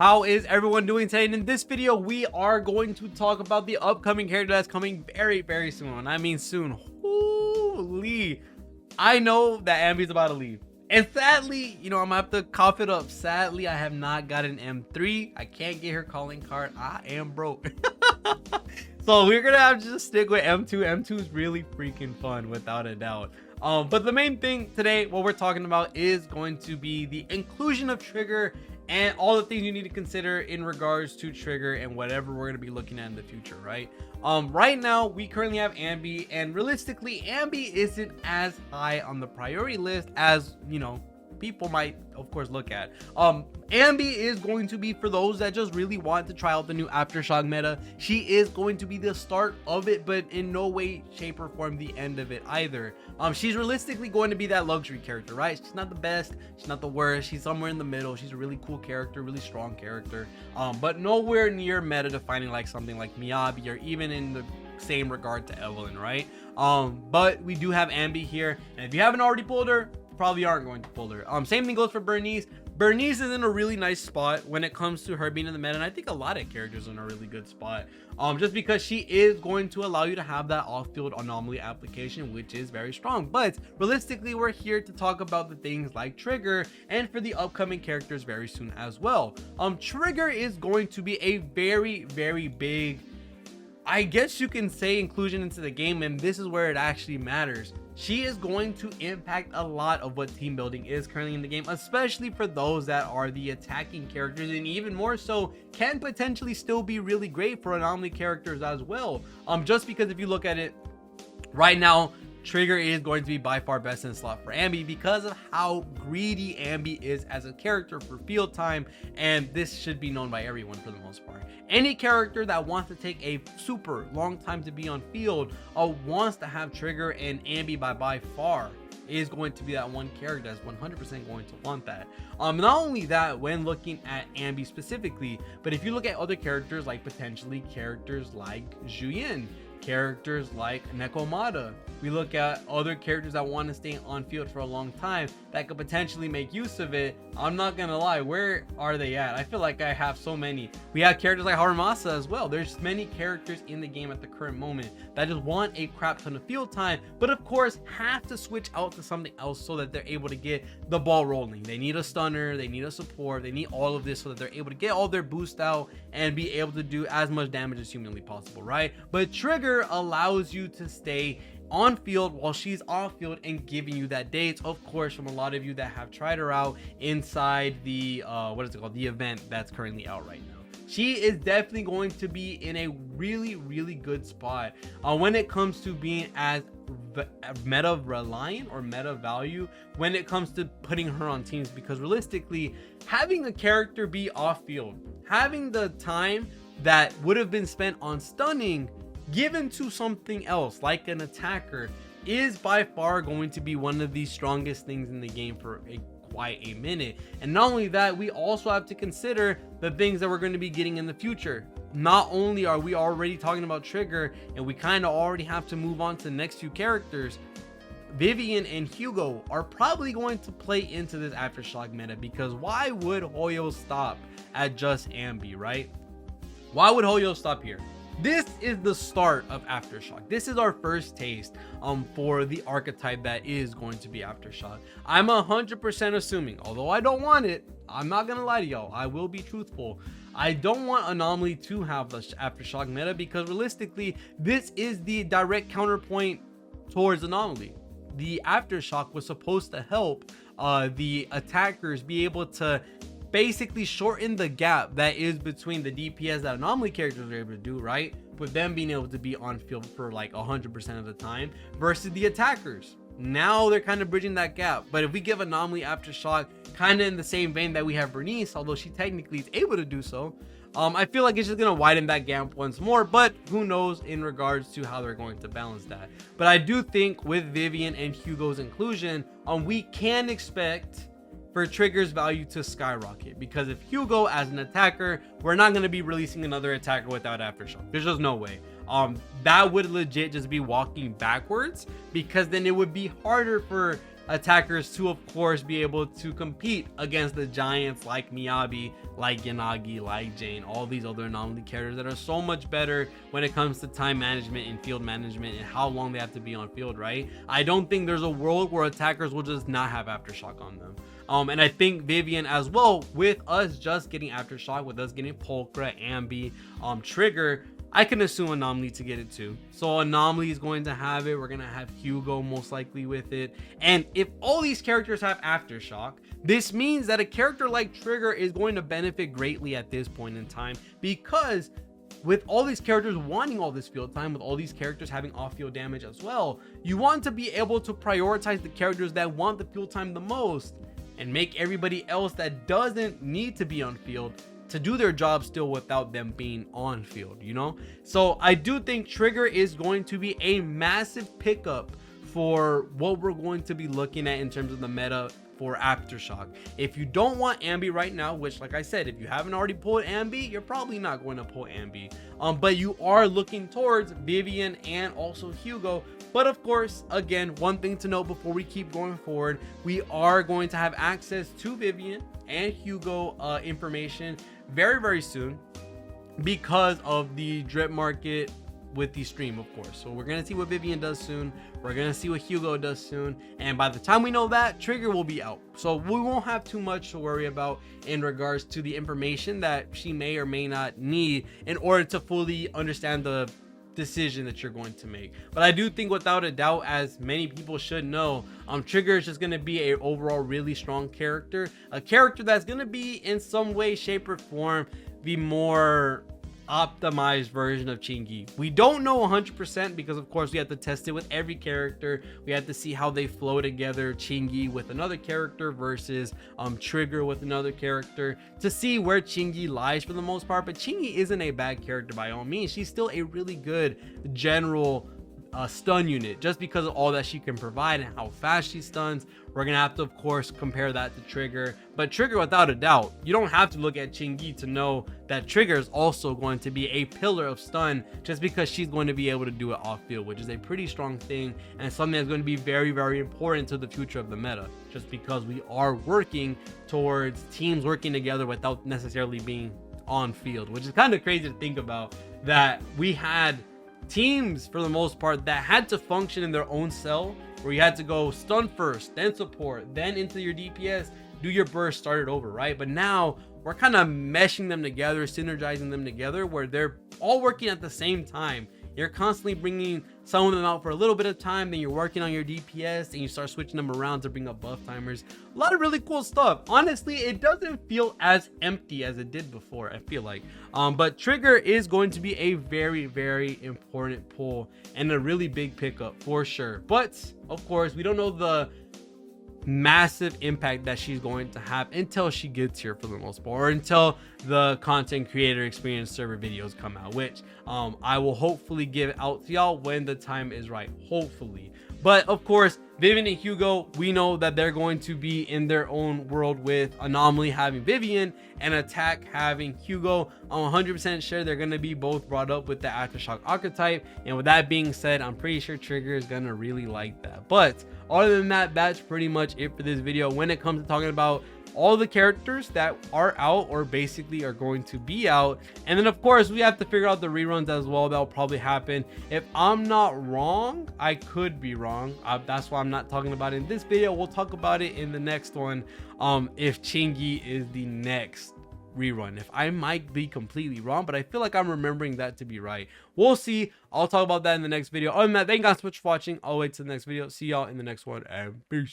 How is everyone doing today? And in this video, we are going to talk about the upcoming character that's coming very soon. And I mean soon. Holy, I know that Ambi's about to leave. And sadly, I'm gonna have to cough it up. Sadly, I have not got an M3. I can't get her calling card. I am broke. So we're gonna have to just stick with M2. M2 is really freaking fun, without a doubt. But the main thing today, what we're talking about, is going to be the inclusion of Trigger and all the things you need to consider in regards to Trigger and whatever we're going to be looking at in the future, right? Right now, we currently have Ambi, and realistically, Ambi isn't as high on the priority list as, people might, of course, look at. Ambi is going to be for those that just really want to try out the new Aftershock meta. She is going to be the start of it, but in no way, shape, or form the end of it either. She's realistically going to be that luxury character, right? She's not the best, she's not the worst, she's somewhere in the middle. She's a really cool character, really strong character, but nowhere near meta defining like something like Miyabi, or even in the same regard to Evelyn, right? But we do have Ambi here, and if you haven't already pulled her, probably aren't going to pull her. Same thing goes for Bernice. Bernice is in a really nice spot when it comes to her being in the meta, and I think a lot of characters are in a really good spot, just because she is going to allow you to have that off-field anomaly application, which is very strong. But realistically, we're here to talk about the things like Trigger, and for the upcoming characters very soon as well. Trigger is going to be a very big, I guess you can say, inclusion into the game, and this is where it actually matters. She is going to impact a lot of what team building is currently in the game, especially for those that are the attacking characters, and even more so can potentially still be really great for anomaly characters as well. Just because if you look at it right now, Trigger is going to be by far best in slot for Ambi because of how greedy Ambi is as a character for field time, and this should be known by everyone for the most part. Any character that wants to take a super long time to be on field wants to have Trigger, and Ambi by far is going to be that one character that's 100% going to want that. Not only that, when looking at Ambi specifically, but if you look at other characters, like potentially characters like Juyin, characters like Nekomata, we look at other characters that want to stay on field for a long time that could potentially make use of it. I'm not gonna lie, where are they at? I feel like I have so many. We have characters like Harumasa as well. There's many characters in the game at the current moment that just want a crap ton of field time, but of course have to switch out to something else so that they're able to get the ball rolling. They need a stunner, they need a support, they need all of this so that they're able to get all their boost out and be able to do as much damage as humanly possible, right? But Trigger allows you to stay on field while she's off field and giving you that dates, of course, from a lot of you that have tried her out inside the the event that's currently out right now. She is definitely going to be in a really good spot when it comes to being as meta reliant or meta value when it comes to putting her on teams, because realistically, having a character be off field, having the time that would have been spent on stunning given to something else like an attacker is by far going to be one of the strongest things in the game for quite a minute. And not only that, we also have to consider the things that we're going to be getting in the future. Not only are we already talking about Trigger, and we kind of already have to move on to the next few characters, Vivian and Hugo are probably going to play into this Aftershock meta, because why would Hoyo stop at just Ambi, right? Why would Hoyo stop here? This is the start of Aftershock. This is our first taste for the archetype that is going to be Aftershock. I'm 100% assuming, although I don't want it, I'm not gonna lie to y'all, I will be truthful, I don't want Anomaly to have the Aftershock meta, because realistically, this is the direct counterpoint towards Anomaly. The Aftershock was supposed to help the attackers be able to basically shorten the gap that is between the DPS that Anomaly characters are able to do, right, with them being able to be on field for like 100% of the time versus the attackers. Now they're kind of bridging that gap. But if we give Anomaly Aftershock kind of in the same vein that we have Bernice, although she technically is able to do so, I feel like it's just gonna widen that gap once more, but who knows in regards to how they're going to balance that. But I do think with Vivian and Hugo's inclusion, we can expect for Trigger's value to skyrocket, because if Hugo as an attacker, we're not going to be releasing another attacker without Aftershock. There's just no way. That would legit just be walking backwards, because then it would be harder for attackers to, of course, be able to compete against the giants like Miyabi, like Yanagi, like Jane, all these other anomaly characters that are so much better when it comes to time management and field management and how long they have to be on field, right? I don't think there's a world where attackers will just not have Aftershock on them. And I think Vivian as well, with us just getting Aftershock, with us getting Pulchra, Ambi, Trigger, I can assume Anomaly to get it too. So Anomaly is going to have it. We're going to have Hugo most likely with it. And if all these characters have Aftershock, this means that a character like Trigger is going to benefit greatly at this point in time, because with all these characters wanting all this field time, with all these characters having off-field damage as well, you want to be able to prioritize the characters that want the field time the most and make everybody else that doesn't need to be on field to do their job still without them being on field, you know? So I do think Trigger is going to be a massive pickup for what we're going to be looking at in terms of the meta for Aftershock. If you don't want Ambi right now, which, like I said, if you haven't already pulled Ambi, you're probably not going to pull Ambi. But you are looking towards Vivian and also Hugo. But of course, again, one thing to note before we keep going forward, we are going to have access to Vivian and Hugo information very, very soon because of the drip market with the stream, of course. So we're gonna see what Vivian does soon, we're gonna see what Hugo does soon, and by the time we know that, Trigger will be out. So we won't have too much to worry about in regards to the information that she may or may not need in order to fully understand the decision that you're going to make. But I do think, without a doubt, as many people should know, Trigger is just going to be a overall really strong character, a character that's going to be in some way, shape, or form the more optimized version of Chingy. We don't know 100% because, of course, we have to test it with every character. We have to see how they flow together, Chingy with another character versus Trigger with another character, to see where Chingy lies for the most part. But Chingy isn't a bad character by all means. She's still a really good general stun unit, just because of all that she can provide and how fast she stuns. We're gonna have to, of course, compare that to Trigger. But Trigger, without a doubt, you don't have to look at Chingy to know that Trigger is also going to be a pillar of stun, just because she's going to be able to do it off field, which is a pretty strong thing and something that's going to be very, very important to the future of the meta, just because we are working towards teams working together without necessarily being on field, which is kind of crazy to think about, that we had teams for the most part that had to function in their own cell, where you had to go stun first, then support, then into your DPS, do your burst, start it over, right? But now we're kind of meshing them together, synergizing them together, where they're all working at the same time. You're constantly bringing some of them out for a little bit of time, then you're working on your DPS and you start switching them around to bring up buff timers. A lot of really cool stuff. Honestly, it doesn't feel as empty as it did before, I feel like. But Trigger is going to be a very, very important pull and a really big pickup for sure. But of course, we don't know the massive impact that she's going to have until she gets here, for the most part, or until the content creator experience server videos come out, which I will hopefully give out to y'all when the time is right, hopefully. But of course, Vivian and Hugo, we know that they're going to be in their own world, with Anomaly having Vivian and Attack having Hugo. I'm 100% sure they're going to be both brought up with the Aftershock archetype. And with that being said, I'm pretty sure Trigger is going to really like that. But other than that, that's pretty much it for this video when it comes to talking about all the characters that are out, or basically are going to be out. And then of course we have to figure out the reruns as well. That'll probably happen. If I'm not wrong, I could be wrong, that's why I'm not talking about it in this video. We'll talk about it in the next one, if Chingy is the next rerun. If I might be completely wrong, but I feel like I'm remembering that to be right. We'll see. I'll talk about that in the next video. Other than that, thank you guys so much for watching. I'll wait till the next video. See y'all in the next one, and peace.